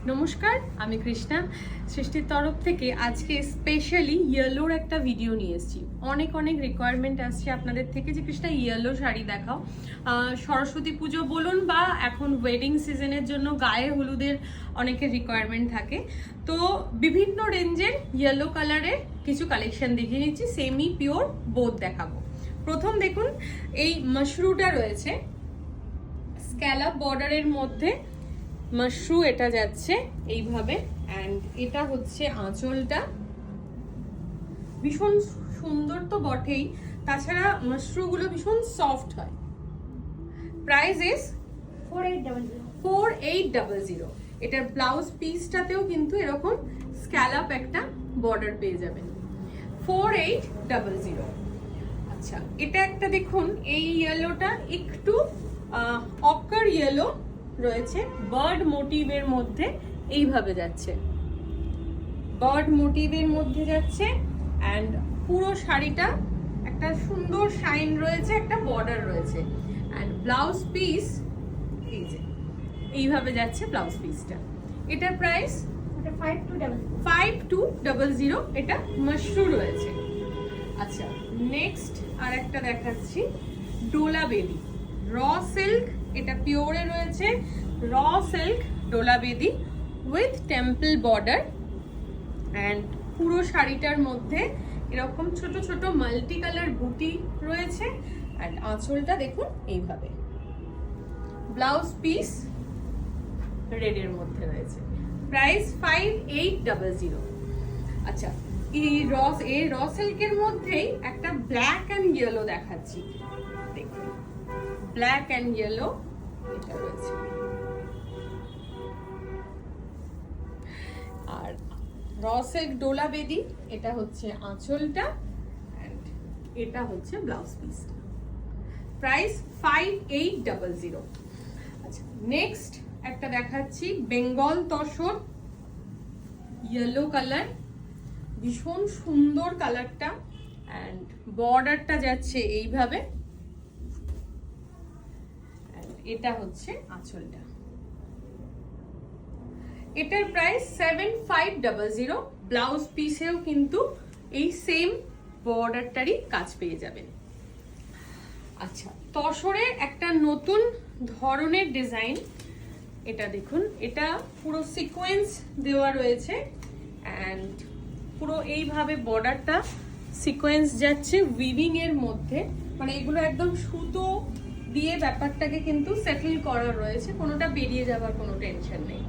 নমস্কার, আমি কৃষ্ণা সৃষ্টির তরফ থেকে আজকে স্পেশালি ইয়েলোর একটা ভিডিও নিয়ে এসেছি। অনেক রিকোয়ারমেন্ট আসছে আপনাদের থেকে যে কৃষ্ণা ইয়েলো শাড়ি দেখাও। সরস্বতী পুজো বলুন বা এখন ওয়েডিং সিজনের জন্য গায়ে হলুদের অনেকের রিকোয়ারমেন্ট থাকে, তো বিভিন্ন রেঞ্জের ইয়েলো কালারের কিছু কালেকশন দেখিয়ে নিচ্ছি। সেমি পিওর বোথ দেখাবো। প্রথম দেখুন, এই মাশরুটা রয়েছে স্ক্যালাপ বর্ডারের মধ্যে। মাশরু এটা যাচ্ছে এইভাবে, অ্যান্ড এটা হচ্ছে আঁচলটা। ভীষণ সুন্দর তো বটেই, তাছাড়া মাশরুগুলো ভীষণ সফট হয়। Price is 4800। এটার ব্লাউজ পিসটাতেও কিন্তু এরকম স্ক্যালাপ একটা বর্ডার পেয়ে যাবেন। 4800। আচ্ছা, এটা একটা দেখুন, এই ইয়েলোটা একটু অকার ইয়েলো রয়েছে, বার্ড মোটিভের মধ্যে এইভাবে যাচ্ছে, বার্ড মোটিভের মধ্যে যাচ্ছে, অ্যান্ড পুরো শাড়িটা একটা সুন্দর শাইন রয়েছে, একটা বর্ডার রয়েছে, অ্যান্ড ব্লাউজ পিস এই যে এইভাবে যাচ্ছে ব্লাউজ পিসটা। এটার প্রাইস 5200। এটা মাশরু রয়েছে। আচ্ছা, নেক্সট আর একটা দেখাচ্ছি, ডোলা বেদি র সিল্ক। এটা পিওরে রয়েছে, র সিল্ক ডোলা বেদি উইথ টেম্পল বর্ডার, অ্যান্ড পুরো শাড়িটার মধ্যে এরকম ছোট ছোট মাল্টি কালার বুটি রয়েছে, অ্যান্ড আঁচলটা দেখুন এইভাবে। ব্লাউজ পিস রেডের মধ্যে রয়েছে। প্রাইস 5800। আচ্ছা, এই র সিল্কের মধ্যেই একটা ব্ল্যাক অ্যান্ড ইয়েলো দেখাচ্ছি। দেখুন, ব্ল্যাক অ্যান্ড ইয়েলো এটা রয়েছে, আর র সিল্ক ডোলা বেদি এটা হচ্ছে আঁচলটা, অ্যান্ড এটা হচ্ছে ব্লাউজ পিসটা। প্রাইস 5800। আচ্ছা, নেক্সট একটা দেখাচ্ছি, বেঙ্গল তসর ইয়েলো কালার। ভীষণ সুন্দর কালারটা, অ্যান্ড বর্ডারটা যাচ্ছে এইভাবে, এটা হচ্ছে আঁচলটা। এটার প্রাইস 7500। ব্লাউজ পিসেও কিন্তু এই সেম বর্ডারটারই কাজ পেয়ে যাবেন। আচ্ছা, তসরে একটা নতুন ধরনের ডিজাইন। এটা দেখুন, এটা পুরো সিকোয়েন্স দেওয়া রয়েছে, অ্যান্ড পুরো এইভাবে বর্ডারটা সিকোয়েন্স যাচ্ছে উইভিং এর মধ্যে। মানে এগুলো একদম সুতো দিয়ে ব্যাপারটাকে কিন্তু সেটেল করা রয়েছে, কোনোটা বেরিয়ে যাবার কোনো টেনশন নেই।